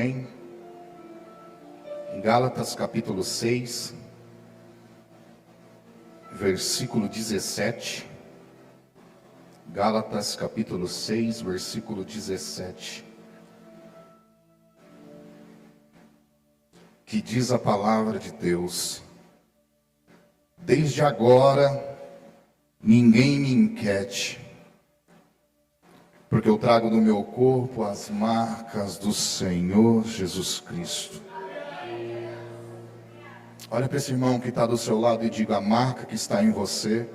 Amém? Em Gálatas capítulo 6, versículo 17. Gálatas capítulo 6, versículo 17. Que diz a palavra de Deus: desde agora ninguém me inquiete, porque eu trago no meu corpo as marcas do Senhor Jesus Cristo. Olha para esse irmão que está do seu lado e diga: a marca que está em você.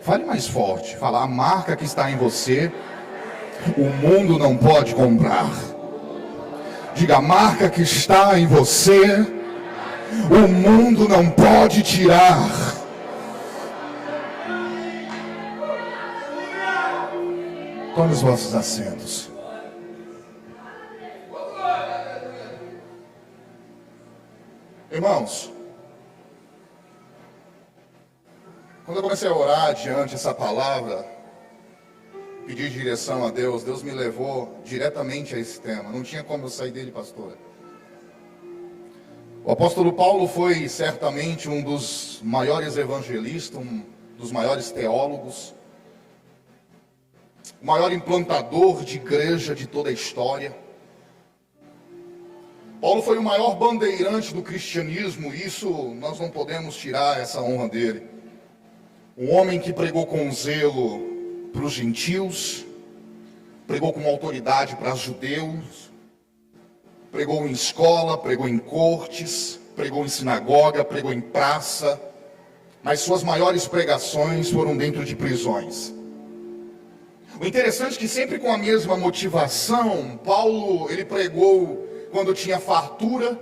Fale mais forte, fala: a marca que está em você, o mundo não pode comprar. Diga: a marca que está em você, o mundo não pode tirar. Tome os vossos assentos. Irmãos, quando eu comecei a orar diante dessa palavra, pedir direção a Deus, Deus me levou diretamente a esse tema. Não tinha como eu sair dele, pastora. O apóstolo Paulo foi certamente um dos maiores evangelistas, um dos maiores teólogos, o maior implantador de igreja de toda a história. Paulo foi o maior bandeirante do cristianismo, e isso nós não podemos tirar essa honra dele. Um homem que pregou com zelo para os gentios, pregou com autoridade para os judeus, pregou em escola, pregou em cortes, pregou em sinagoga, pregou em praça, mas suas maiores pregações foram dentro de prisões. O interessante é que sempre com a mesma motivação, Paulo ele pregou quando tinha fartura.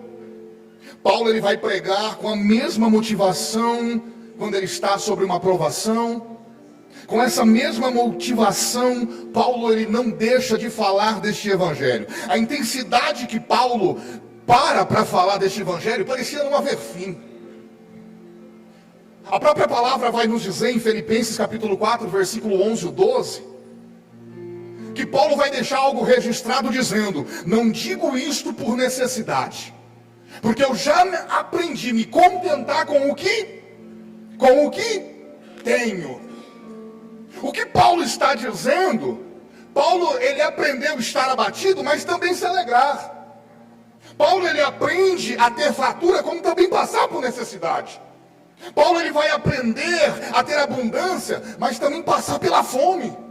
Paulo ele vai pregar com a mesma motivação quando ele está sobre uma provação. Com essa mesma motivação, Paulo ele não deixa de falar deste evangelho. A intensidade que Paulo para falar deste evangelho parecia não haver fim. A própria palavra vai nos dizer em Filipenses capítulo 4, versículo 11 e 12, que Paulo vai deixar algo registrado dizendo: não digo isto por necessidade, porque eu já aprendi a me contentar com o que tenho. O que Paulo está dizendo? Paulo ele aprendeu a estar abatido, mas também se alegrar. Paulo ele aprende a ter fartura, como também passar por necessidade. Paulo ele vai aprender a ter abundância, mas também passar pela fome.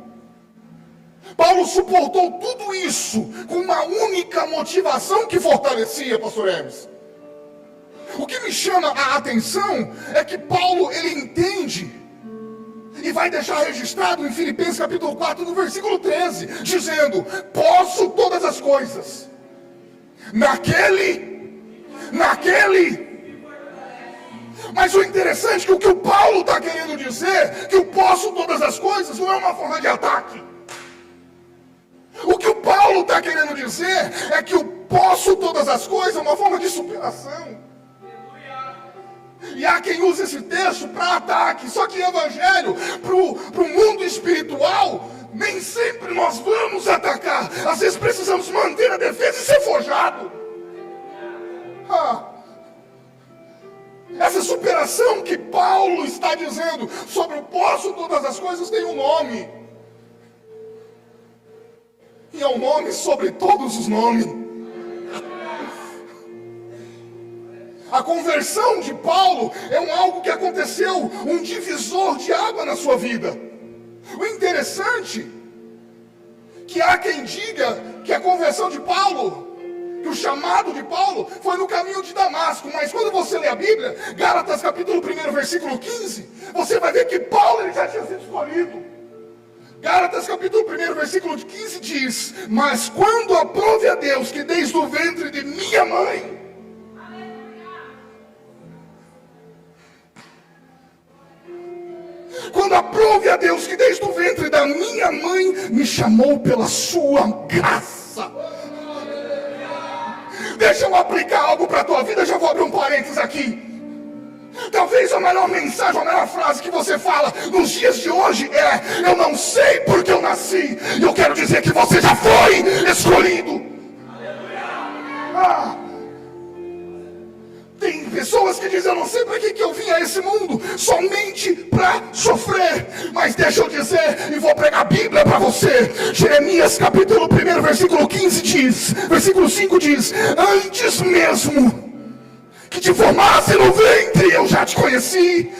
Paulo suportou tudo isso com uma única motivação que fortalecia, pastor Hermes. O que me chama a atenção é que Paulo ele entende e vai deixar registrado em Filipenses capítulo 4, no versículo 13, dizendo: posso todas as coisas naquele. Mas o interessante é que o que o Paulo está querendo dizer, que o posso todas as coisas, não é uma forma de ataque. O que o Paulo está querendo dizer é que o posso todas as coisas é uma forma de superação. E há quem use esse texto para ataque. Só que evangelho, para o mundo espiritual, nem sempre nós vamos atacar. Às vezes precisamos manter a defesa e ser forjado. Essa superação que Paulo está dizendo sobre o posso todas as coisas tem um nome. E é um nome sobre todos os nomes. A conversão de Paulo é algo que aconteceu, um divisor de água na sua vida. O interessante é que há quem diga que a conversão de Paulo, que o chamado de Paulo foi no caminho de Damasco. Mas quando você lê a Bíblia, Gálatas capítulo 1, versículo 15, você vai ver que Paulo ele já tinha sido escolhido. Gálatas capítulo 1, versículo 15 diz: mas quando aprove a Deus que desde o ventre de minha mãe, quando aprove a Deus que desde o ventre da minha mãe me chamou pela sua graça. Deixa eu aplicar algo para a tua vida, já vou abrir um parênteses aqui. Talvez a melhor mensagem, a melhor frase que você fala nos dias de hoje é: eu não sei porque eu nasci. E eu quero dizer que você já foi escolhido. diz: eu não sei para que eu vim a esse mundo, somente para sofrer. Mas deixa eu dizer, e vou pregar a Bíblia para você. Jeremias capítulo 1, versículo 15 diz, versículo 5 diz: antes mesmo que te formasse no ventre, eu já te conheci.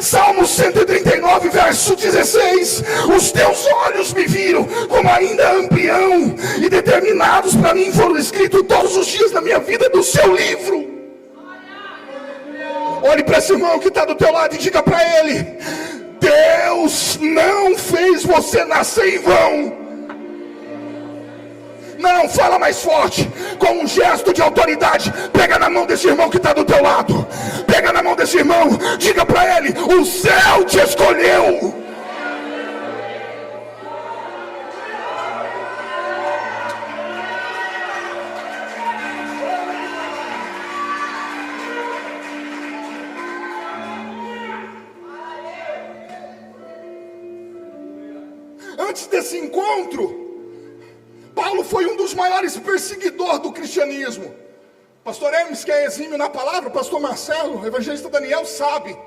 Salmo 139, verso 16: os teus olhos me viram como ainda embrião, e determinados para mim foram escritos todos os dias da minha vida do seu livro. Olhe para esse irmão que está do teu lado e diga para ele: Deus não fez você nascer em vão. Não, fala mais forte, com um gesto de autoridade. Pega na mão desse irmão que está do teu lado. Pega na mão desse irmão, diga para ele: o céu te escolheu. Antes desse encontro, Paulo foi um dos maiores perseguidores do cristianismo. Pastor Hermes, que é exímio na palavra, pastor Marcelo, evangelista Daniel, sabe.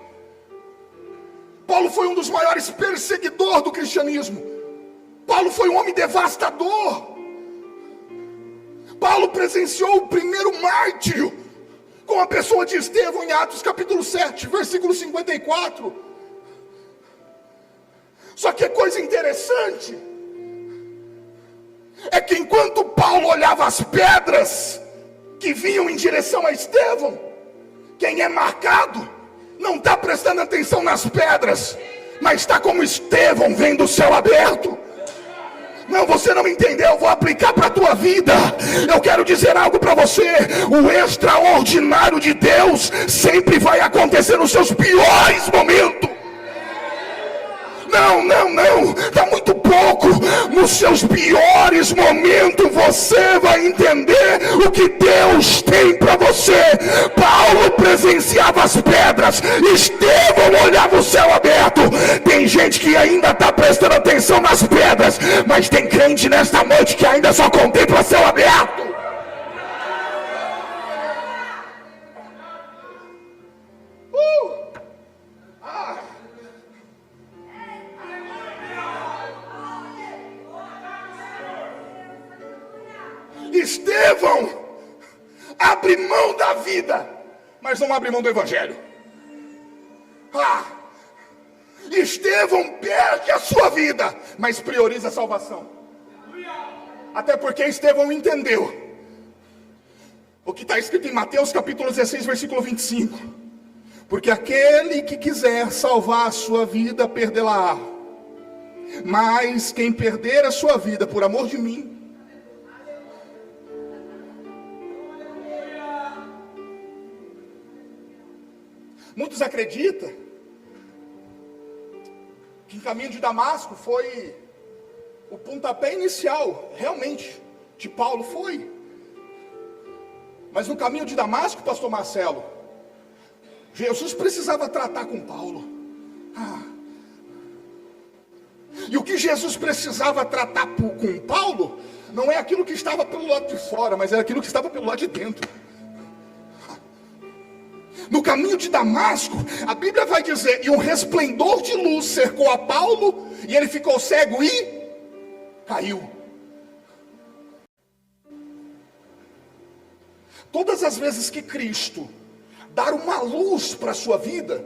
Paulo foi um dos maiores perseguidores do cristianismo. Paulo foi um homem devastador. Paulo presenciou o primeiro mártir com a pessoa de Estevão em Atos capítulo 7, versículo 54. Só que a coisa interessante é que enquanto Paulo olhava as pedras que vinham em direção a Estevão, quem é marcado não está prestando atenção nas pedras, mas está como Estevão vendo o céu aberto. Não, você não entendeu, eu vou aplicar para a tua vida. Eu quero dizer algo para você: o extraordinário de Deus sempre vai acontecer nos seus piores momentos. Não, está muito pouco. Nos seus piores momentos você vai entender o que Deus tem para você. Paulo presenciava as pedras, Estevão olhava o céu aberto. Tem gente que ainda está prestando atenção nas pedras, mas tem crente nesta noite que ainda só contempla céu aberto. Estevão abre mão da vida, mas não abre mão do evangelho. Estevão perde a sua vida, mas prioriza a salvação. Até porque Estevão entendeu o que está escrito em Mateus capítulo 16, versículo 25: porque aquele que quiser salvar a sua vida, perdê-la-á, mas quem perder a sua vida por amor de mim, muitos acreditam que o caminho de Damasco foi o pontapé inicial, realmente, de Paulo foi. Mas no caminho de Damasco, pastor Marcelo, Jesus precisava tratar com Paulo. E o que Jesus precisava tratar com Paulo, não é aquilo que estava pelo lado de fora, mas era aquilo que estava pelo lado de dentro. No caminho de Damasco, a Bíblia vai dizer: e um resplendor de luz cercou a Paulo, e ele ficou cego e caiu. Todas as vezes que Cristo dar uma luz para a sua vida,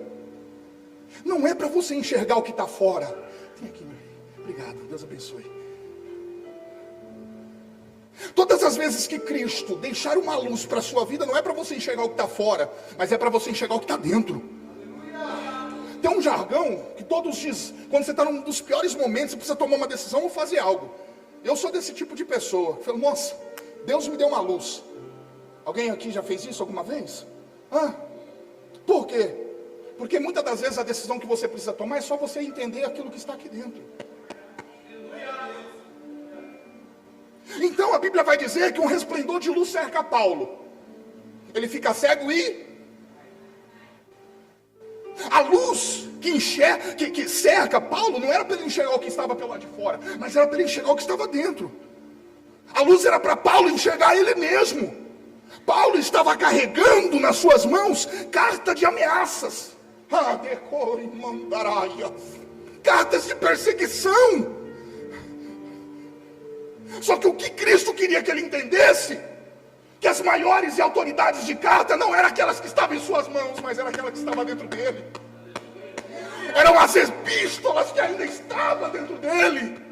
não é para você enxergar o que está fora. Vem aqui, meu filho. Obrigado, Deus abençoe. Todas as vezes que Cristo deixar uma luz para a sua vida, não é para você enxergar o que está fora, mas é para você enxergar o que está dentro. Tem um jargão que todos dizem, quando você está num dos piores momentos, você precisa tomar uma decisão ou fazer algo. Eu sou desse tipo de pessoa. Eu falo: nossa, Deus me deu uma luz. Alguém aqui já fez isso alguma vez? Por quê? Porque muitas das vezes a decisão que você precisa tomar é só você entender aquilo que está aqui dentro. Então a Bíblia vai dizer que um resplendor de luz cerca Paulo. Ele fica cego e a luz que cerca Paulo não era para ele enxergar o que estava pelo lado de fora, mas era para ele enxergar o que estava dentro. A luz era para Paulo enxergar ele mesmo. Paulo estava carregando nas suas mãos carta de ameaças. Cartas de perseguição. Só que o que Cristo queria que ele entendesse, que as maiores e autoridades de carta não eram aquelas que estavam em suas mãos, mas era aquela que estava dentro dele. Eram as epístolas que ainda estavam dentro dele.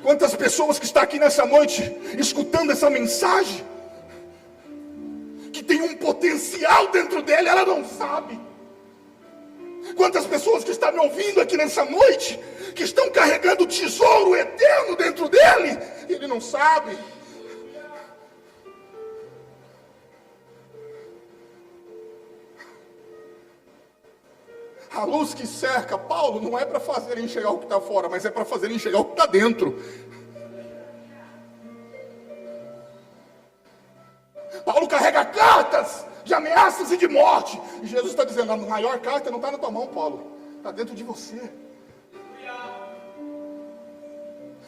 Quantas pessoas que estão aqui nessa noite, escutando essa mensagem, que tem um potencial dentro dele, ela não sabe. Quantas pessoas que estão me ouvindo aqui nessa noite, que estão carregando tesouro eterno dentro dele, e ele não sabe. A luz que cerca Paulo não é para fazer ele enxergar o que está fora, mas é para fazer ele enxergar o que está dentro. Paulo carrega cartas de ameaças e de morte. E Jesus está dizendo, a maior carta não está na tua mão, Paulo. Está dentro de você.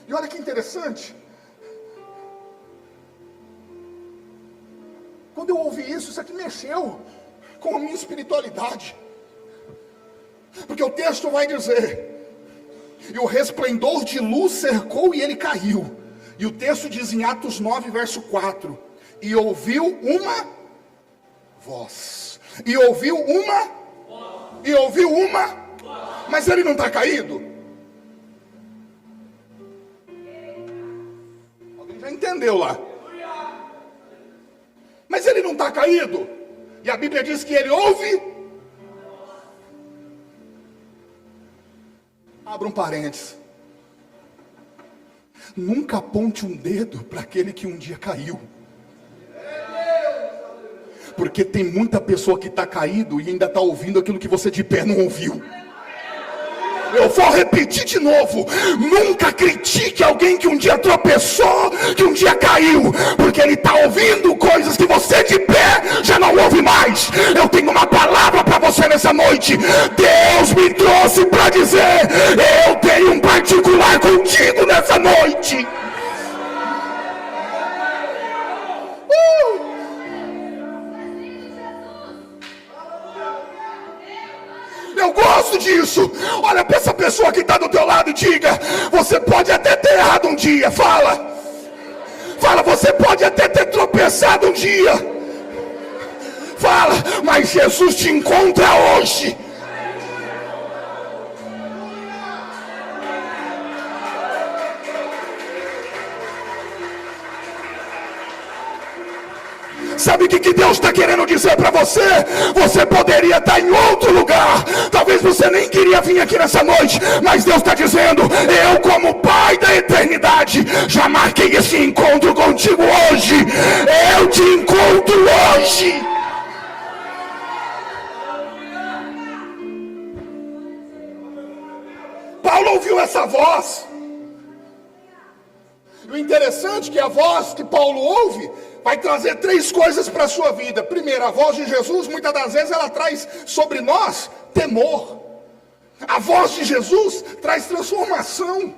E olha que interessante. Quando eu ouvi isso aqui mexeu com a minha espiritualidade. Porque o texto vai dizer, e o resplendor de luz cercou e ele caiu. E o texto diz em Atos 9, verso 4, e ouviu uma voz. E ouviu uma. Mas ele não está caído? Alguém já entendeu lá? Mas ele não está caído? E a Bíblia diz que ele ouve. Abra um parênteses. Nunca aponte um dedo para aquele que um dia caiu. Porque tem muita pessoa que está caído e ainda está ouvindo aquilo que você de pé não ouviu. Eu vou repetir de novo. Nunca critique alguém que um dia tropeçou, que um dia caiu, porque ele está ouvindo coisas que você de pé já não ouve mais. Eu tenho uma palavra para você nessa noite. Deus me trouxe para dizer, eu tenho um particular contigo nessa noite. Eu gosto disso. Olha para essa pessoa que está do teu lado e diga, você pode até ter errado um dia. Fala, você pode até ter tropeçado um dia. Fala, mas Jesus te encontra hoje. Sabe o que Deus está querendo dizer para você? Você poderia estar em outro lugar. Talvez você nem queria vir aqui nessa noite. Mas Deus está dizendo, eu como Pai da eternidade, já marquei esse encontro contigo hoje. Eu te encontro hoje. Paulo ouviu essa voz. O interessante é que a voz que Paulo ouve vai trazer três coisas para a sua vida. Primeiro, a voz de Jesus, muitas das vezes ela traz sobre nós temor. A voz de Jesus traz transformação.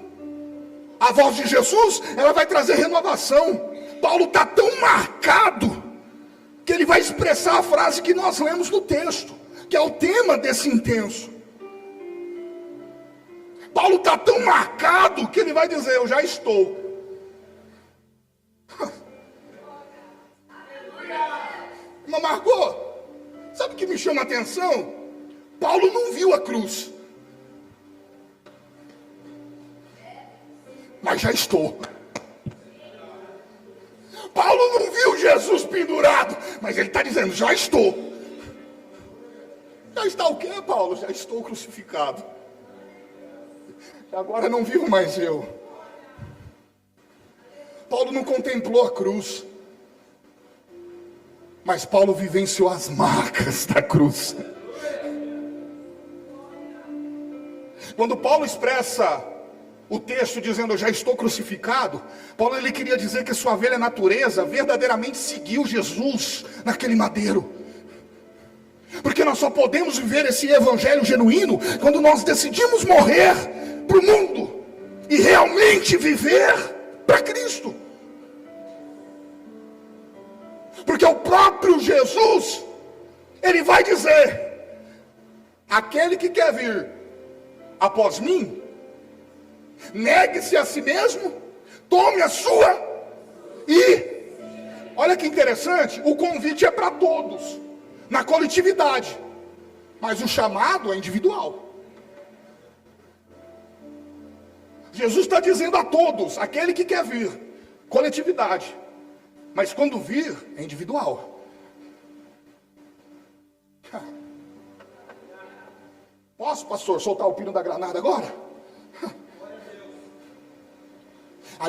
A voz de Jesus, ela vai trazer renovação. Paulo está tão marcado que ele vai expressar a frase que nós lemos no texto, que é o tema desse intenso. Paulo está tão marcado que ele vai dizer, eu já estou. Mas Margot, sabe o que me chama a atenção? Paulo não viu a cruz. Mas já estou. Paulo não viu Jesus pendurado. Mas ele está dizendo, já estou. Já está o quê, Paulo? Já estou crucificado. Agora não vivo mais eu. Paulo não contemplou a cruz. Mas Paulo vivenciou as marcas da cruz. Quando Paulo expressa o texto dizendo, eu já estou crucificado, Paulo ele queria dizer que sua velha natureza verdadeiramente seguiu Jesus naquele madeiro. Porque nós só podemos viver esse evangelho genuíno quando nós decidimos morrer para o mundo e realmente viver para Cristo. Porque o próprio Jesus, ele vai dizer: aquele que quer vir após mim, negue-se a si mesmo, tome a sua e... Olha que interessante, o convite é para todos, na coletividade, mas o chamado é individual. Jesus está dizendo a todos, aquele que quer vir, coletividade, mas quando vir, é individual. Posso, pastor, soltar o pino da granada agora? A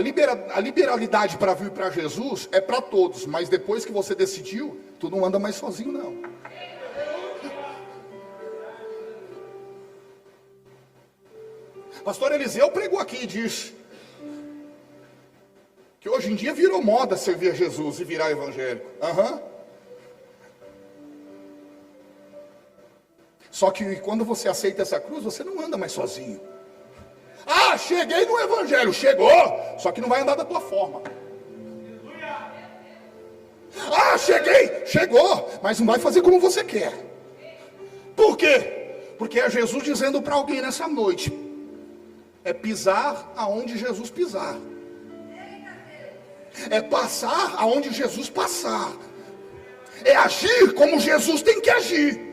liberalidade para vir para Jesus é para todos, mas depois que você decidiu, tu não anda mais sozinho, não. Pastor Eliseu pregou aqui e disse que hoje em dia virou moda servir a Jesus e virar evangélico. Só que quando você aceita essa cruz, você não anda mais sozinho. Ah, cheguei no evangelho. Chegou, só que não vai andar da tua forma. Ah, cheguei, chegou, mas não vai fazer como você quer. Por quê? Porque é Jesus dizendo para alguém nessa noite: é pisar aonde Jesus pisar, é passar aonde Jesus passar, é agir como Jesus tem que agir.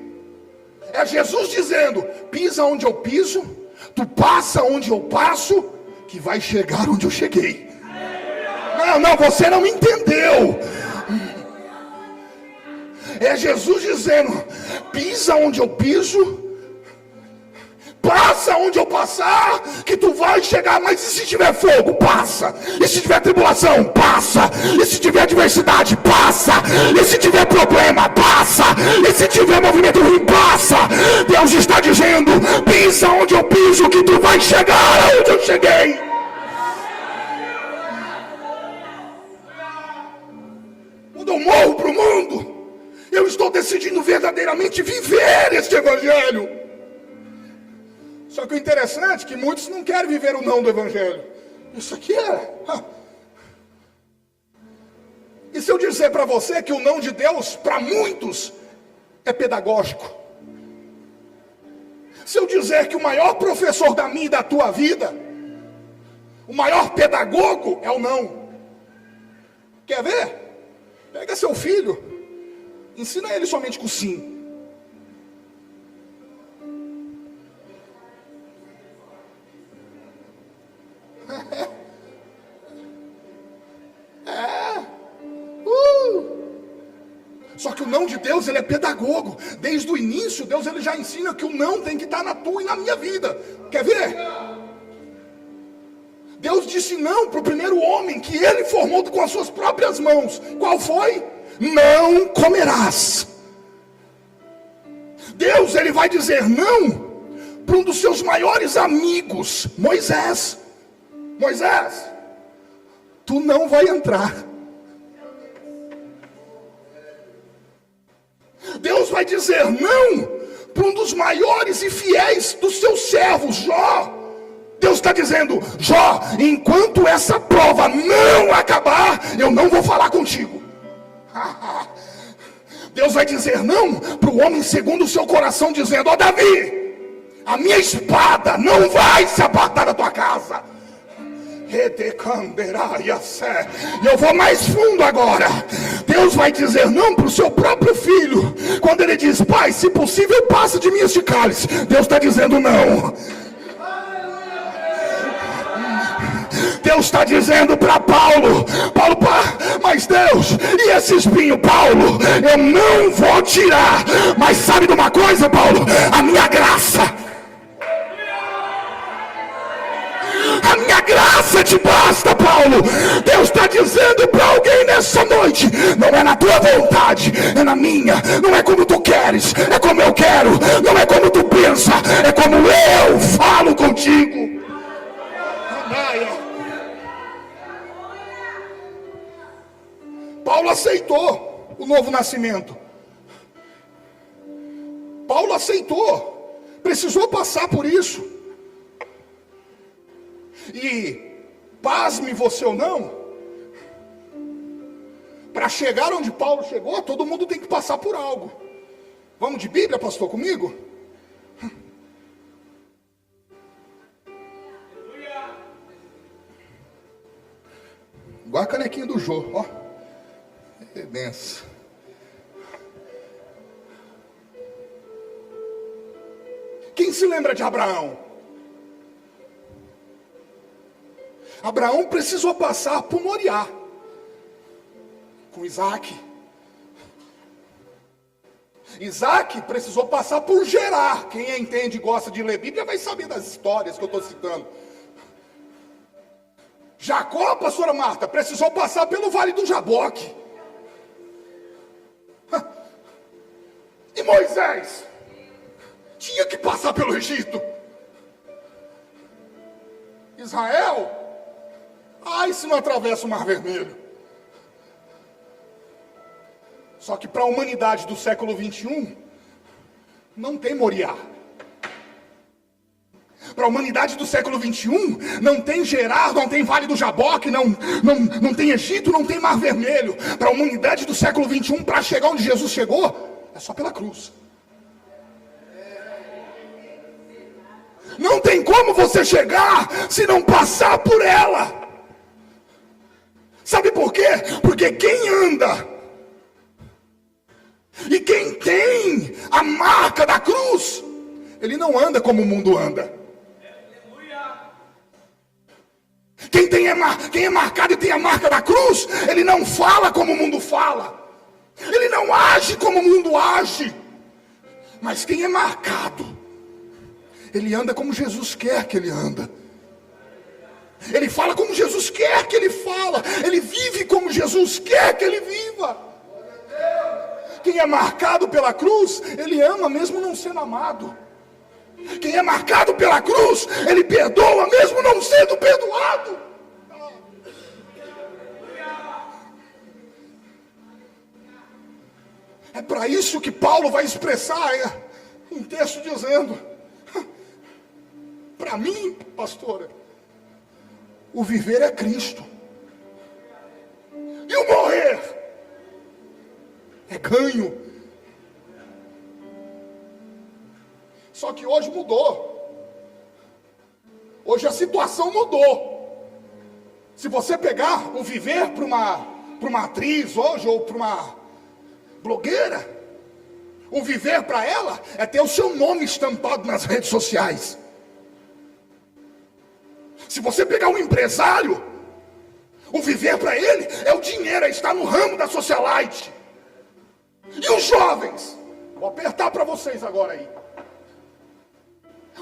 É Jesus dizendo: pisa onde eu piso, tu passa onde eu passo, que vai chegar onde eu cheguei. Não, você não entendeu. É Jesus dizendo: pisa onde eu piso, passa onde eu passar, que tu vai chegar. Mas e se tiver fogo? Passa. E se tiver tribulação? Passa. E se tiver adversidade? Passa. E se tiver problema? Passa. E se tiver movimento ruim? Passa. Deus está dizendo: pisa onde eu piso, que tu vai chegar onde eu cheguei. Quando eu morro para o mundo, eu estou decidindo verdadeiramente viver este evangelho. Só que o interessante é que muitos não querem viver o não do evangelho. Isso aqui é... E se eu dizer para você que o não de Deus, para muitos, é pedagógico? Se eu dizer que o maior professor da minha e da tua vida, o maior pedagogo é o não. Quer ver? Pega seu filho, ensina ele somente com o sim. Só que o não de Deus, ele é pedagogo. Desde o início, Deus ele já ensina que o não tem que estar na tua e na minha vida. Quer ver? Deus disse não para o primeiro homem que ele formou com as suas próprias mãos. Qual foi? Não comerás. Deus ele vai dizer não para um dos seus maiores amigos, Moisés. Moisés, tu não vai entrar. Deus vai dizer não para um dos maiores e fiéis dos seus servos, Jó. Deus está dizendo: Jó, enquanto essa prova não acabar, eu não vou falar contigo. Deus vai dizer não para o homem segundo o seu coração, dizendo: ó Davi, a minha espada não vai se apartar da tua casa. E eu vou mais fundo agora. Deus vai dizer não para o seu próprio filho, quando ele diz: pai, se possível passa de mim este cálice. Deus está dizendo não. Deus está dizendo para Paulo: mas Deus, e esse espinho? Paulo, eu não vou tirar. Mas sabe de uma coisa, Paulo? A minha graça, a minha graça te basta, Paulo. Deus está dizendo para alguém nessa noite: não é na tua vontade, é na minha. Não é como tu queres, é como eu quero. Não é como tu pensa, é como eu falo contigo. Paulo aceitou o novo nascimento. Paulo aceitou. Precisou passar por isso. E, pasme você ou não, Para chegar onde Paulo chegou, todo mundo tem que passar por algo. Vamos de Bíblia, pastor, comigo? Igual a canequinha do Jô, ó. É benção. Quem se lembra de Abraão? Abraão precisou passar por Moriá com Isaac. Isaac precisou passar por Gerar. Quem entende e gosta de ler Bíblia vai saber das histórias que eu estou citando. Jacó, pastora Marta, precisou passar pelo Vale do Jaboque. E Moisés tinha que passar pelo Egito. Israel, ai se não atravessa o Mar Vermelho. Só que para a humanidade do século 21, não tem Moriá. Para a humanidade do século 21, não tem Gerar, não tem Vale do Jaboque, não tem Egito, não tem Mar Vermelho. Para a humanidade do século 21, para chegar onde Jesus chegou, é só pela cruz. Não tem como você chegar se não passar por ela. Sabe por quê? Porque quem anda e quem tem a marca da cruz, ele não anda como o mundo anda. Quem é marcado e tem a marca da cruz, ele não fala como o mundo fala. Ele não age como o mundo age. Mas quem é marcado, ele anda como Jesus quer que ele anda. Ele fala como Jesus quer que ele fala. Ele vive como Jesus quer que ele viva. Quem é marcado pela cruz, ele ama mesmo não sendo amado. Quem é marcado pela cruz, ele perdoa mesmo não sendo perdoado. É para isso que Paulo vai expressar um texto dizendo: para mim, pastora, o viver é Cristo, e o morrer é ganho. Só que hoje mudou. Hoje a situação mudou. Se você pegar o viver para uma atriz hoje, ou para uma blogueira, o viver para ela é ter o seu nome estampado nas redes sociais. Se você pegar um empresário, o viver para ele é o dinheiro, é estar no ramo da socialite. E os jovens, vou apertar para vocês agora aí.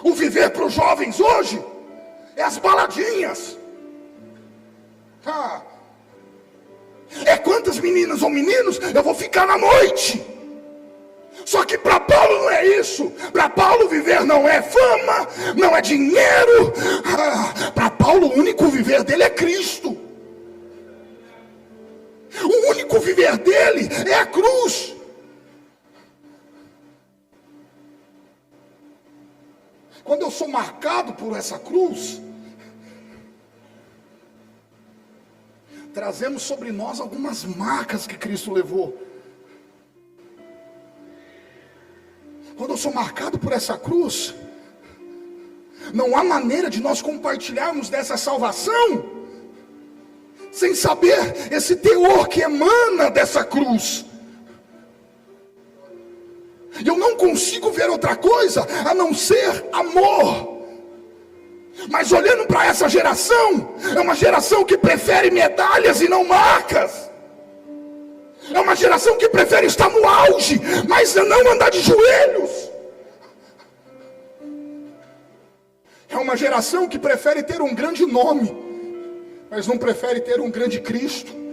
O viver para os jovens hoje é as baladinhas. É quantas meninas ou meninos eu vou ficar na noite. Só que para Paulo não é isso. Para Paulo viver não é fama, não é dinheiro. Para Paulo o único viver dele é Cristo. O único viver dele é a cruz. Quando eu sou marcado por essa cruz, trazemos sobre nós algumas marcas que Cristo levou. Quando eu sou marcado por essa cruz, não há maneira de nós compartilharmos dessa salvação sem saber esse teor que emana dessa cruz. Eu não consigo ver outra coisa a não ser amor. Mas olhando para essa geração, é uma geração que prefere medalhas e não marcas. É uma geração que prefere estar no auge, mas não andar de joelhos. É uma geração que prefere ter um grande nome, mas não prefere ter um grande Cristo.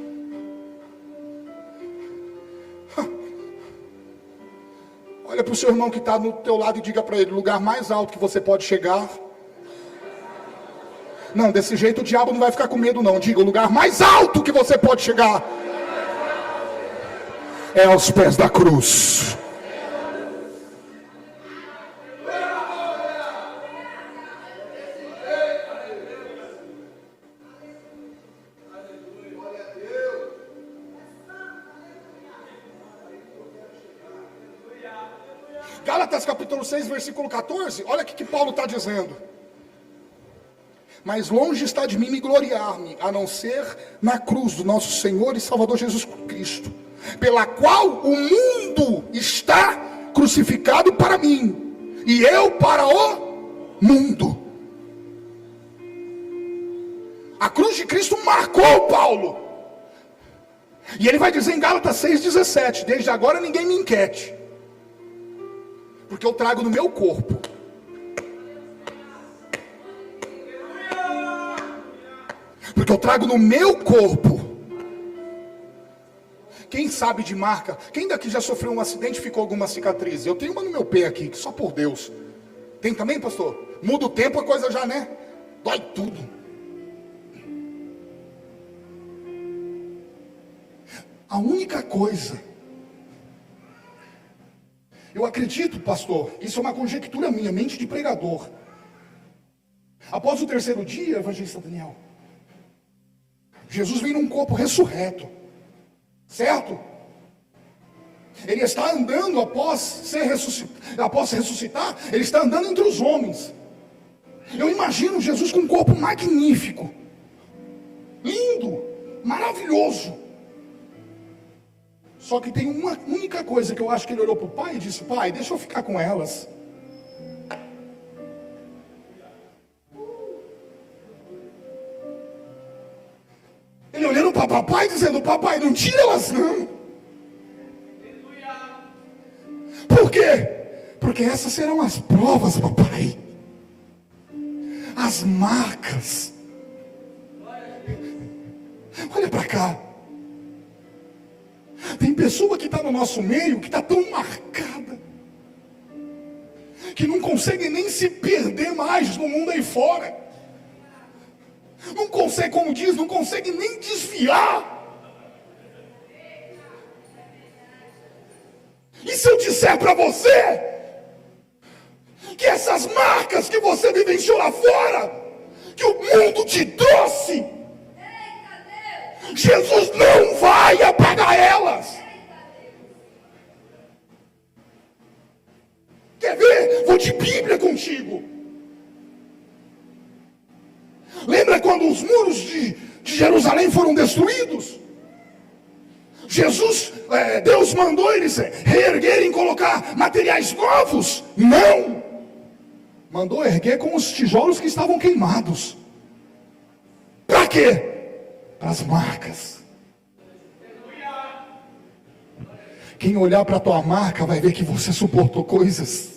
Olha para o seu irmão que está no teu lado e diga para ele: o lugar mais alto que você pode chegar. Não, desse jeito o diabo não vai ficar com medo não. Diga: o lugar mais alto que você pode chegar é aos pés da cruz. Gálatas capítulo 6, versículo 14, olha o que Paulo está dizendo. Mas longe está de mim me gloriar-me, a não ser na cruz do nosso Senhor e Salvador Jesus Cristo, pela qual o mundo está crucificado para mim, e eu para o mundo. A cruz de Cristo marcou Paulo. E ele vai dizer em Gálatas 6,17: desde agora ninguém me inquiete, porque eu trago no meu corpo Quem sabe de marca? Quem daqui já sofreu um acidente e ficou alguma cicatriz? Eu tenho uma no meu pé aqui, que só por Deus. Tem também, pastor? Muda o tempo, a coisa já, né? Dói tudo. A única coisa, eu acredito, pastor, isso é uma conjectura minha, mente de pregador. Após o terceiro dia, evangelista Daniel, Jesus vem num corpo ressurreto, certo? Ele está andando após ressuscitar, ele está andando entre os homens. Eu imagino Jesus com um corpo magnífico, lindo, maravilhoso. Só que tem uma única coisa que eu acho que ele olhou para o pai e disse: pai, deixa eu ficar com elas. Ele olhando para papai, dizendo: papai, não tira elas não. Por quê? Porque essas serão as provas, papai. As marcas. Olha para cá. Tem pessoa que está no nosso meio que está tão marcada que não consegue nem se perder mais no mundo aí fora. Não consegue, como diz, não consegue nem desviar. E se eu disser para você que essas marcas que você vivenciou lá fora, que o mundo te trouxe, Jesus não vai apagar elas. Quer ver? Vou de Bíblia contigo. Lembra quando os muros de Jerusalém foram destruídos? Deus mandou eles reerguerem, colocar materiais novos? Não. Mandou erguer com os tijolos que estavam queimados. Para quê? Para as marcas. Quem olhar para a tua marca vai ver que você suportou coisas.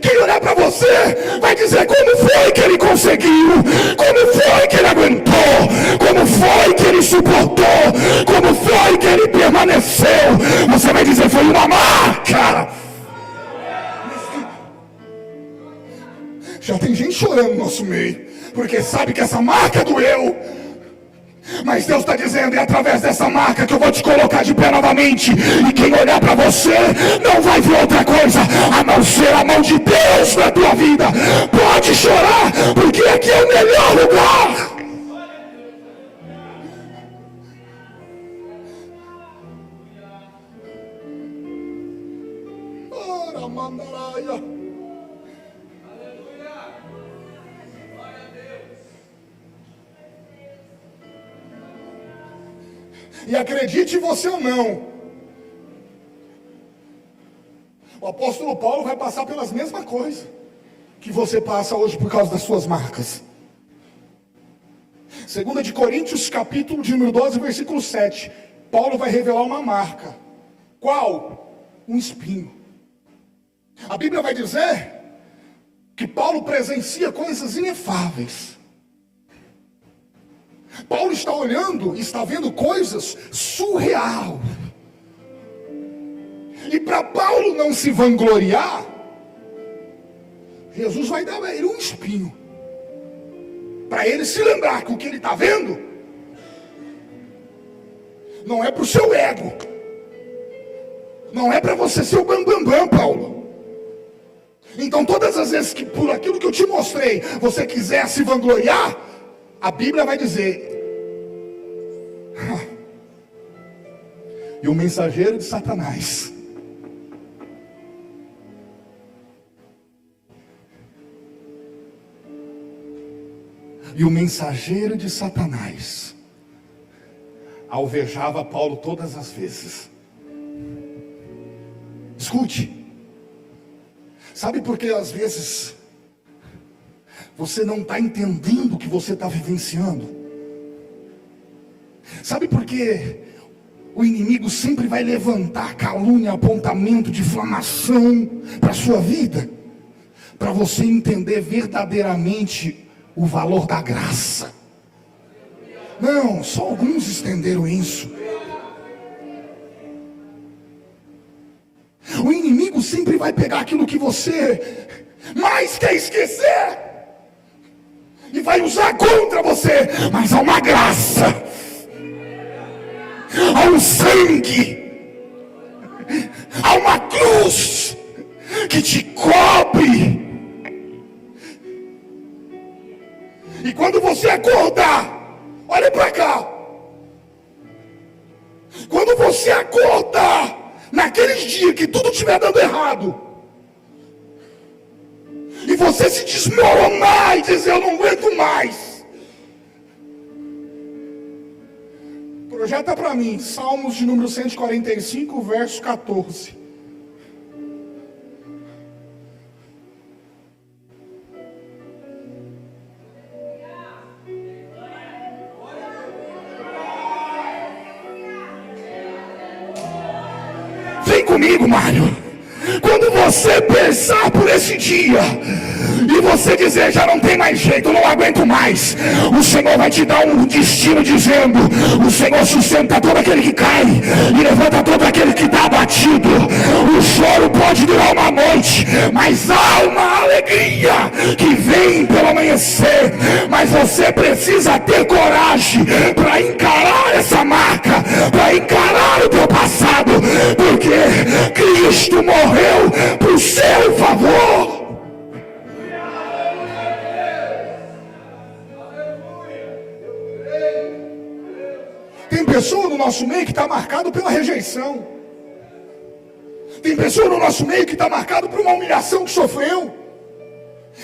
Quem olhar para você vai dizer como foi que ele conseguiu, como foi que ele aguentou, como foi que ele suportou, como foi que ele permaneceu. Você vai dizer: foi uma marca. Já tem gente chorando no nosso meio, porque sabe que essa marca doeu. Mas Deus está dizendo: é através dessa marca que eu vou te colocar de pé novamente. E quem olhar para você não vai ver outra coisa a não ser a mão de Deus na tua vida. Pode chorar, porque aqui é o melhor lugar. Ora, mandaraia. E acredite você ou não, o apóstolo Paulo vai passar pelas mesmas coisas que você passa hoje por causa das suas marcas. 2 de Coríntios, capítulo de número 12, versículo 7. Paulo vai revelar uma marca. Qual? Um espinho. A Bíblia vai dizer que Paulo presencia coisas inefáveis. Paulo está olhando, está vendo coisas surreal. E para Paulo não se vangloriar, Jesus vai dar a ele um espinho, para ele se lembrar que o que ele está vendo não é para o seu ego, não é para você ser o bambambam, Paulo. Então todas as vezes que por aquilo que eu te mostrei você quiser se vangloriar, A Bíblia vai dizer: e o mensageiro de Satanás alvejava Paulo todas as vezes. Escute, sabe por que às vezes você não está entendendo o que você está vivenciando? Sabe por que o inimigo sempre vai levantar calúnia, apontamento, difamação para a sua vida? Para você entender verdadeiramente o valor da graça. Não, só alguns entenderam isso. O inimigo sempre vai pegar aquilo que você mais quer esquecer e vai usar contra você. Mas há uma graça, há um sangue, há uma cruz que te cobre. E quando você acordar, olha para cá. Quando você acordar naqueles dias que tudo estiver dando errado, e você se desmoronar e dizer: eu não aguento mais, projeta para mim Salmos de número 145, verso 14. Vem comigo, Mário. Quando você pensar por esse dia e você dizer: já não tem mais jeito, eu não aguento mais, o Senhor vai te dar um destino dizendo: o Senhor sustenta todo aquele que cai e levanta todo aquele que está abatido. O choro pode durar uma noite, mas há uma alegria que vem pelo amanhecer. Mas você precisa ter coragem para encarar essa marca, para encarar o teu passado, porque Cristo morreu por seu favor. Tem pessoa no nosso meio que está marcado pela rejeição. Tem pessoa no nosso meio que está marcado por uma humilhação que sofreu.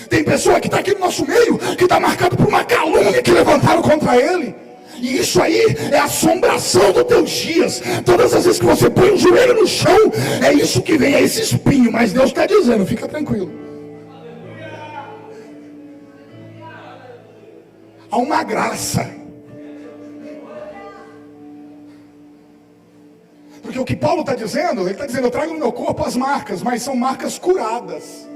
Tem pessoa que está aqui no nosso meio que está marcado por uma calúnia que levantaram contra ele. E isso aí é a assombração dos teus dias. Todas as vezes que você põe o joelho no chão, é isso que vem, é esse espinho. Mas Deus está dizendo: fica tranquilo. Há uma graça. Porque o que Paulo está dizendo, ele está dizendo: eu trago no meu corpo as marcas, mas são marcas curadas.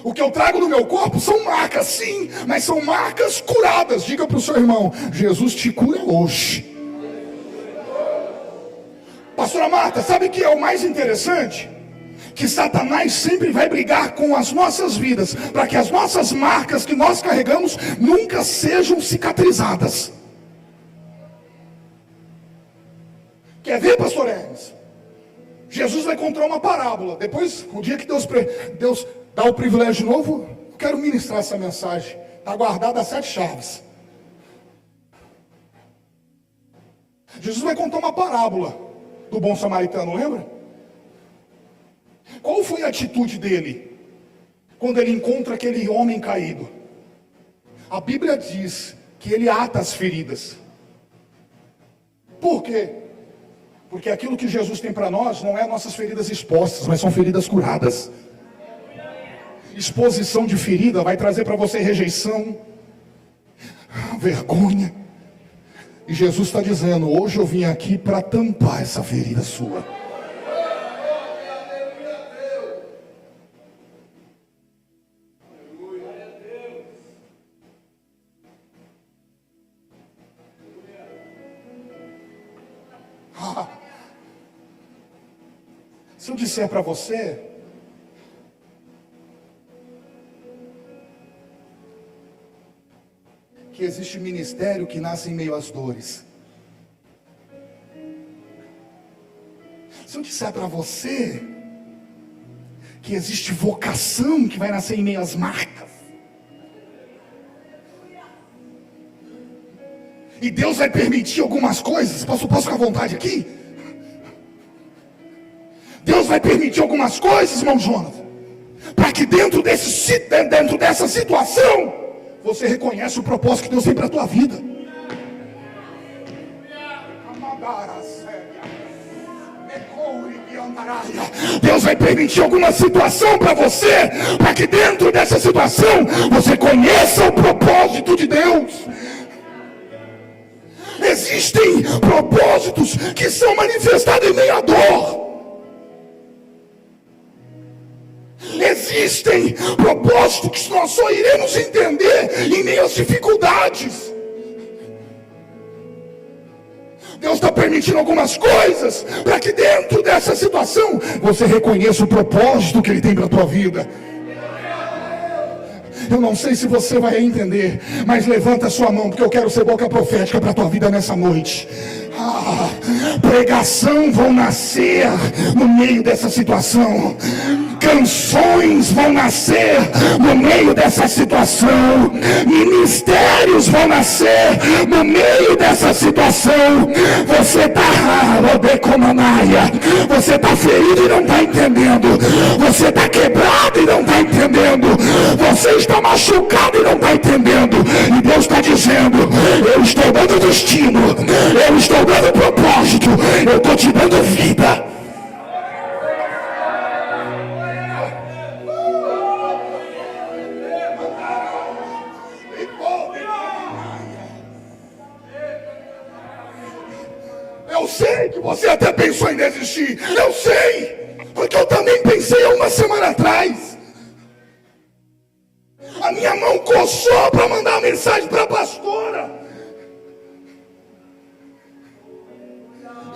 O que eu trago no meu corpo são marcas, sim, mas são marcas curadas. Diga para o seu irmão: Jesus te cura hoje. Pastora Marta, sabe o que é o mais interessante? Que Satanás sempre vai brigar com as nossas vidas, para que as nossas marcas que nós carregamos nunca sejam cicatrizadas. Quer ver, pastor Hermes? Jesus vai contar uma parábola. Depois, o dia que Deus dá o privilégio de novo, eu quero ministrar essa mensagem. Está guardada as 7 chaves. Jesus vai contar uma parábola do bom samaritano, lembra? Qual foi a atitude dele quando ele encontra aquele homem caído? A Bíblia diz que ele ata as feridas. Por quê? Porque aquilo que Jesus tem para nós não é nossas feridas expostas, mas são feridas curadas. Exposição de ferida vai trazer para você rejeição, vergonha. E Jesus está dizendo: hoje eu vim aqui para tampar essa ferida sua. Se eu disser para você que existe ministério que nasce em meio às dores, se eu disser para você que existe vocação que vai nascer em meio às marcas. E Deus vai permitir algumas coisas. Posso ficar à vontade aqui? Deus vai permitir algumas coisas, irmão Jonathan, para que dentro dessa situação você reconheça o propósito que Deus tem para a tua vida. Deus vai permitir alguma situação para você, para que dentro dessa situação você conheça o propósito de Deus. Existem propósitos que são manifestados em meio à dor. Existem propósitos que nós só iremos entender em meio às dificuldades. Deus está permitindo algumas coisas para que dentro dessa situação você reconheça o propósito que Ele tem para a tua vida. Eu não sei se você vai entender, mas levanta a sua mão, porque eu quero ser boca profética para a tua vida nessa noite. Pregação vão nascer no meio dessa situação. Canções vão nascer no meio dessa situação. Ministérios vão nascer no meio dessa situação. Você está você está ferido e não está entendendo. Você está quebrado e não está entendendo. Você está machucado e não está entendendo. E Deus está dizendo: eu estou dando destino, eu estou dando propósito, eu estou te dando vida. Eu sei que você até pensou em desistir. Eu sei, porque eu também pensei há uma semana atrás. A minha mão coçou para mandar uma mensagem para a pastora.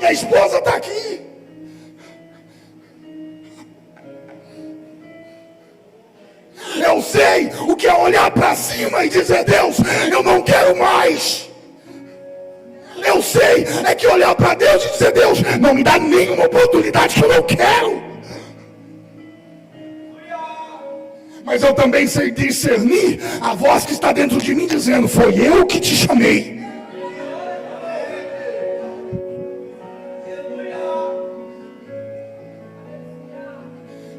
E a esposa está aqui. Eu sei o que é olhar para cima e dizer: Deus, eu não quero mais. Eu sei é que olhar para Deus e dizer: Deus, não me dá nenhuma oportunidade que eu não quero. Mas eu também sei discernir a voz que está dentro de mim dizendo: foi eu que te chamei.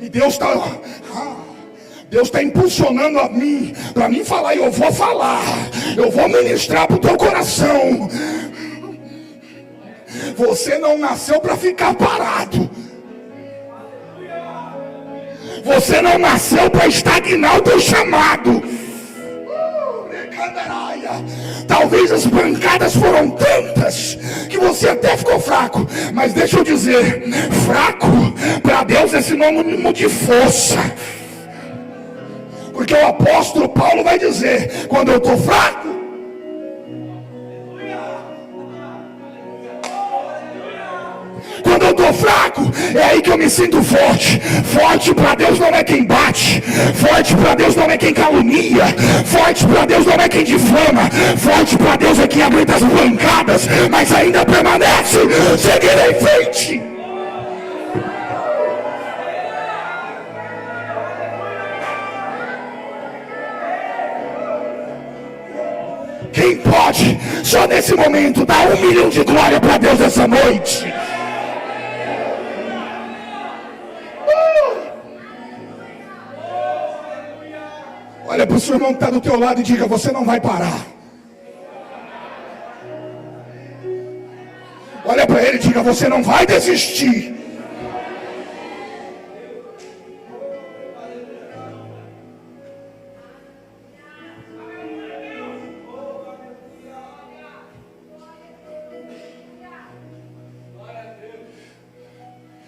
E Deus está impulsionando a mim, para mim falar, e eu vou falar, eu vou ministrar para o teu coração. Você não nasceu para ficar parado. Você não nasceu para estagnar o teu chamado. Talvez as pancadas foram tantas que você até ficou fraco. Mas deixa eu dizer, fraco para Deus é sinônimo de força. Porque o apóstolo Paulo vai dizer: quando eu estou fraco, quando eu estou fraco, é aí que eu me sinto forte. Forte para Deus não é quem bate. Forte para Deus não é quem calunia. Forte para Deus não é quem difama. Forte para Deus é quem aguenta as pancadas, mas ainda permanece seguindo em frente. Quem pode, só nesse momento, dar 1 milhão de glória para Deus essa noite? Olha para o seu irmão que está do teu lado e diga: você não vai parar. Olha para ele e diga: você não vai desistir.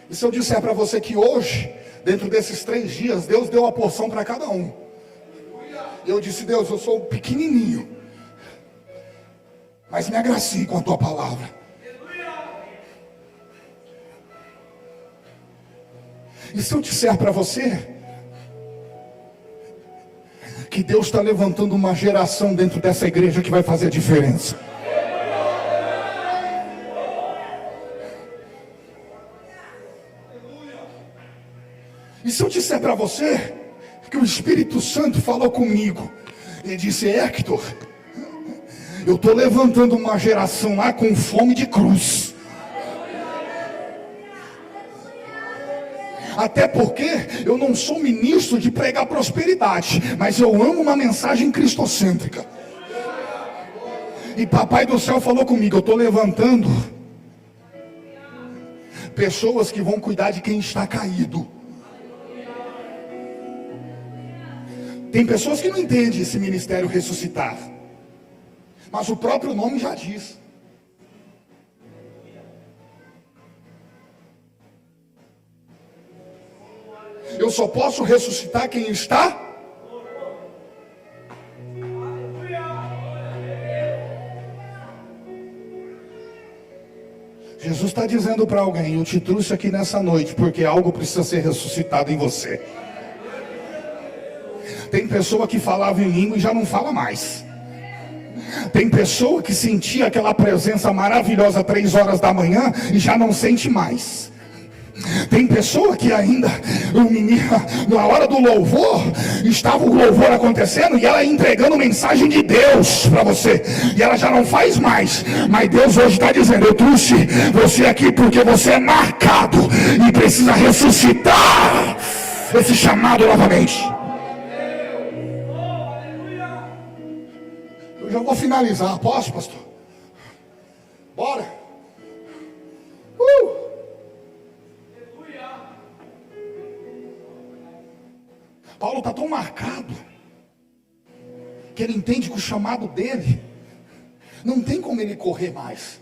E se eu disser para você que hoje, dentro desses 3 dias, Deus deu a porção para cada um. E eu disse: Deus, eu sou pequenininho, mas me agracie com a tua palavra. E se eu disser para você que Deus está levantando uma geração dentro dessa igreja que vai fazer a diferença? E se eu disser para você que o Espírito Santo falou comigo e disse: Hector, eu estou levantando uma geração lá com fome de cruz. Até porque eu não sou ministro de pregar prosperidade, mas eu amo uma mensagem cristocêntrica. E Papai do Céu falou comigo: eu estou levantando pessoas que vão cuidar de quem está caído. Tem pessoas que não entendem esse ministério ressuscitar, mas o próprio nome já diz. Eu só posso ressuscitar quem está. Jesus está dizendo para alguém: eu te trouxe aqui nessa noite porque algo precisa ser ressuscitado em você. Tem pessoa que falava em língua e já não fala mais. Tem pessoa que sentia aquela presença maravilhosa 3 horas da manhã e já não sente mais. Tem pessoa que ainda, na hora do louvor, estava o louvor acontecendo e ela entregando mensagem de Deus para você, e ela já não faz mais. Mas Deus hoje está dizendo: eu trouxe você aqui porque você é marcado e precisa ressuscitar esse chamado novamente. Eu já vou finalizar, posso, pastor? Bora. Paulo está tão marcado que ele entende que o chamado dele não tem como ele correr mais.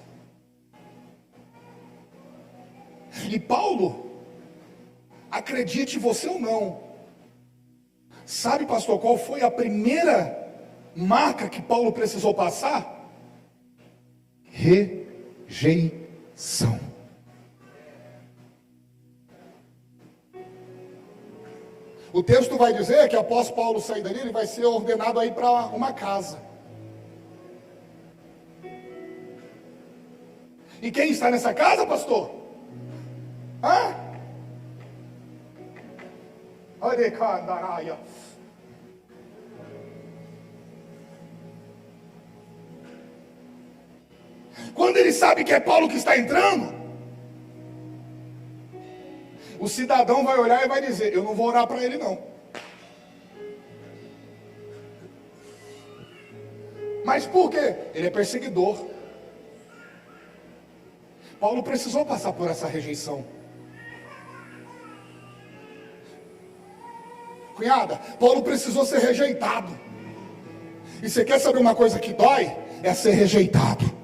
E Paulo, acredite você ou não, sabe, pastor, qual foi a primeira marca que Paulo precisou passar? Rejeição. O texto vai dizer que após Paulo sair dali, ele vai ser ordenado a ir para uma casa. E quem está nessa casa, pastor? Hã? Quando ele sabe que é Paulo que está entrando, o cidadão vai olhar e vai dizer: eu não vou orar para ele não. Mas por quê? Ele é perseguidor. Paulo precisou passar por essa rejeição. Cunhada, Paulo precisou ser rejeitado. E você quer saber uma coisa que dói? É ser rejeitado.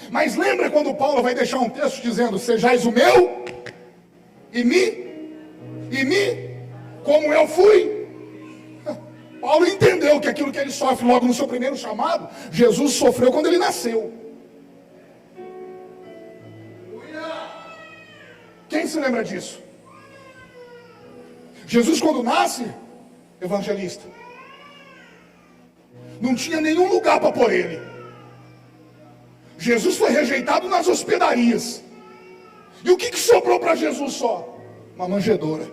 Mas lembra quando Paulo vai deixar um texto dizendo: sejais o meu, e me, como eu fui. Paulo entendeu que aquilo que ele sofre logo no seu primeiro chamado, Jesus sofreu quando ele nasceu. Quem se lembra disso? Jesus, quando nasce, evangelista, não tinha nenhum lugar para pôr ele. Jesus foi rejeitado nas hospedarias. E o que sobrou para Jesus só? Uma manjedoura.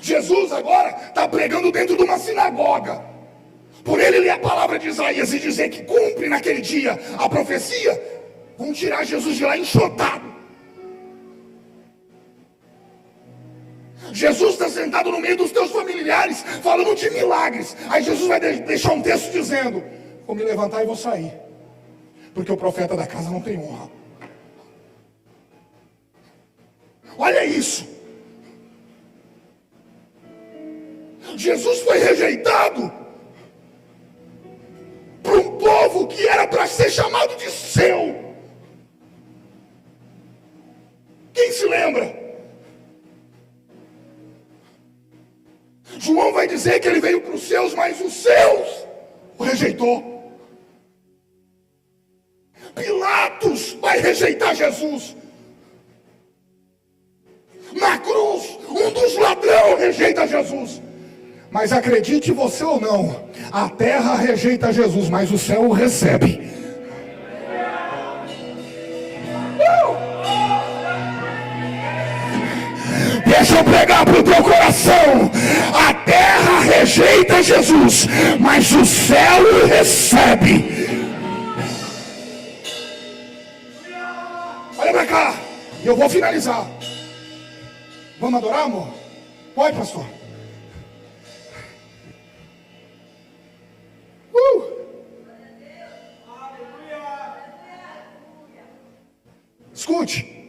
Jesus agora está pregando dentro de uma sinagoga. Por ele ler a palavra de Isaías e dizer que cumpre naquele dia a profecia, vão tirar Jesus de lá enxotado. Jesus está sentado no meio dos teus familiares, falando de milagres. Aí Jesus vai deixar um texto dizendo: vou me levantar e vou sair, porque o profeta da casa não tem honra. Olha isso. Jesus foi rejeitado por um povo que era para ser chamado de seu. Quem se lembra? João vai dizer que ele veio para os seus, mas os seus o rejeitou. Pilatos vai rejeitar Jesus. Na cruz, um dos ladrões rejeita Jesus. Mas acredite você ou não, a terra rejeita Jesus, mas o céu o recebe. Deixa eu pregar para o teu coração. A terra rejeita Jesus, mas o céu o recebe. Olha para cá, eu vou finalizar. Vamos adorar, amor? Pode, pastor. Escute.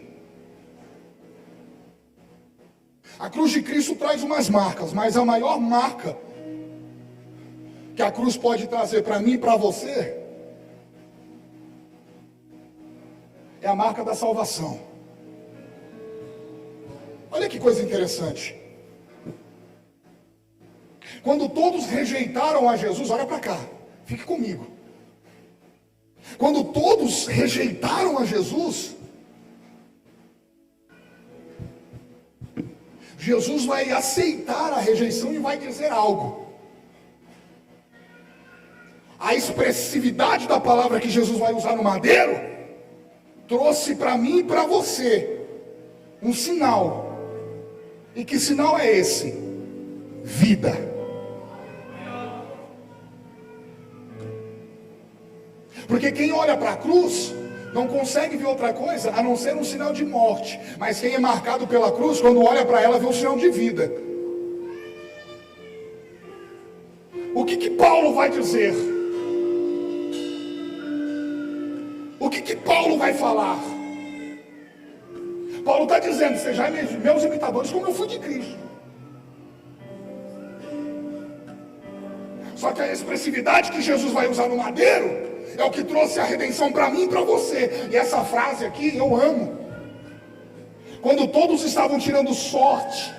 A cruz de Cristo traz umas marcas, mas a maior marca que a cruz pode trazer para mim e para você é a marca da salvação. Olha que coisa interessante. Quando todos rejeitaram a Jesus, olha para cá, fique comigo. Quando todos rejeitaram a Jesus, Jesus vai aceitar a rejeição e vai dizer algo. A expressividade da palavra que Jesus vai usar no madeiro trouxe para mim e para você um sinal. E que sinal é esse? Vida. Porque quem olha para a cruz não consegue ver outra coisa a não ser um sinal de morte. Mas quem é marcado pela cruz, quando olha para ela, vê um sinal de vida. O que Paulo vai dizer? O que Paulo vai falar? Paulo está dizendo: sejam meus imitadores como eu fui de Cristo. Só que a expressividade que Jesus vai usar no madeiro é o que trouxe a redenção para mim e para você. E essa frase aqui eu amo. Quando todos estavam tirando sorte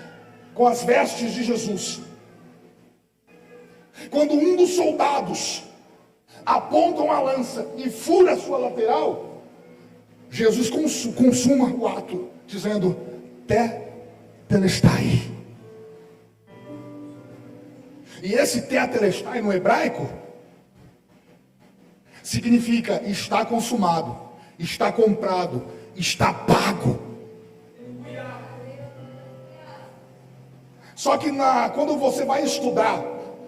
com as vestes de Jesus, quando um dos soldados aponta uma lança e fura a sua lateral, Jesus consuma o ato, dizendo: tetelestai. E esse tetelestai no hebraico significa está consumado, está comprado, está pago. Só que quando você vai estudar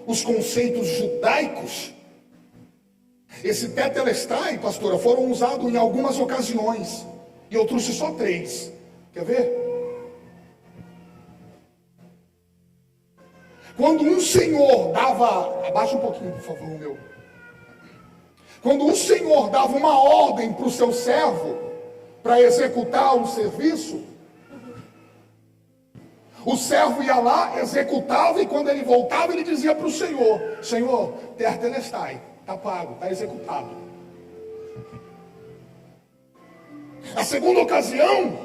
os conceitos judaicos, esse tetelestai, pastora, foram usados em algumas ocasiões. E eu trouxe só 3. Quer ver? Quando um senhor dava... Abaixa um pouquinho, por favor, meu. Quando um senhor dava uma ordem para o seu servo para executar um serviço, o servo ia lá, executava, e quando ele voltava, ele dizia para o senhor: Senhor, tetelestai, está pago, está executado. A segunda ocasião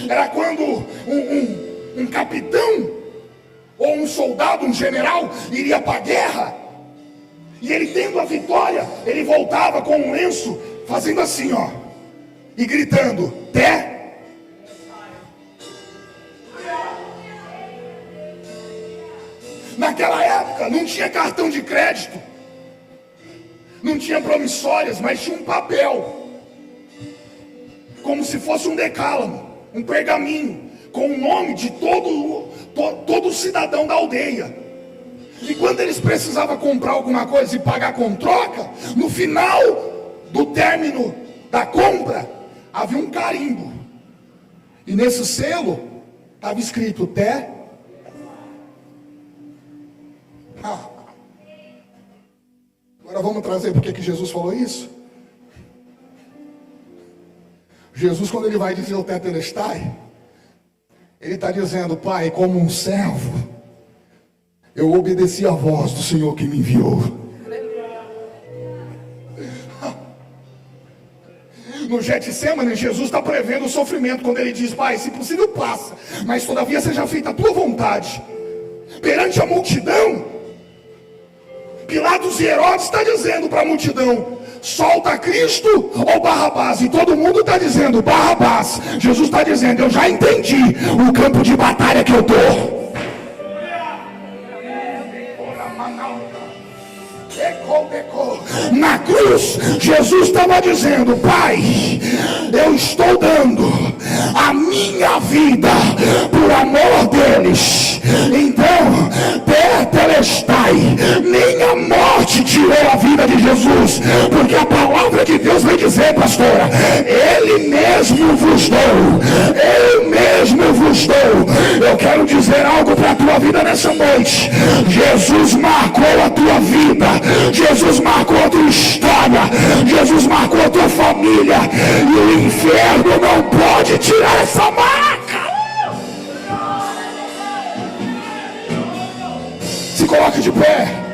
era quando um capitão ou um soldado, um general, iria para a guerra, e ele tendo a vitória, ele voltava com um lenço, fazendo assim, ó, e gritando: Naquela época não tinha cartão de crédito, não tinha promissórias, mas tinha um papel, como se fosse um decálogo, um pergaminho, com o nome de todo cidadão da aldeia. E quando eles precisavam comprar alguma coisa e pagar com troca, no final do término da compra, havia um carimbo. E nesse selo estava escrito Agora vamos trazer porque que Jesus falou isso. Jesus, quando ele vai dizer o tetelestai, ele está dizendo: Pai, como um servo, eu obedeci a voz do Senhor que me enviou. No Getsemane, Jesus está prevendo o sofrimento quando ele diz: Pai, se possível passa, mas todavia seja feita a tua vontade. Perante a multidão, Pilatos e Herodes está dizendo para a multidão: solta Cristo ou Barrabás? E todo mundo está dizendo Barrabás. Jesus está dizendo: eu já entendi o campo de batalha que eu estou. Na cruz, Jesus estava dizendo: Pai, eu estou dando a minha vida por amor deles. Então, tetelestai, minha morte tirou a vida de Jesus, porque a palavra de Deus vai dizer, pastora, Ele mesmo vos dou, eu mesmo vos dou. Eu quero dizer algo para a tua vida nessa noite. Jesus marcou a tua vida, Jesus marcou a tua história, Jesus marcou a tua família, e o inferno não pode tirar essa marca. Se coloque de pé.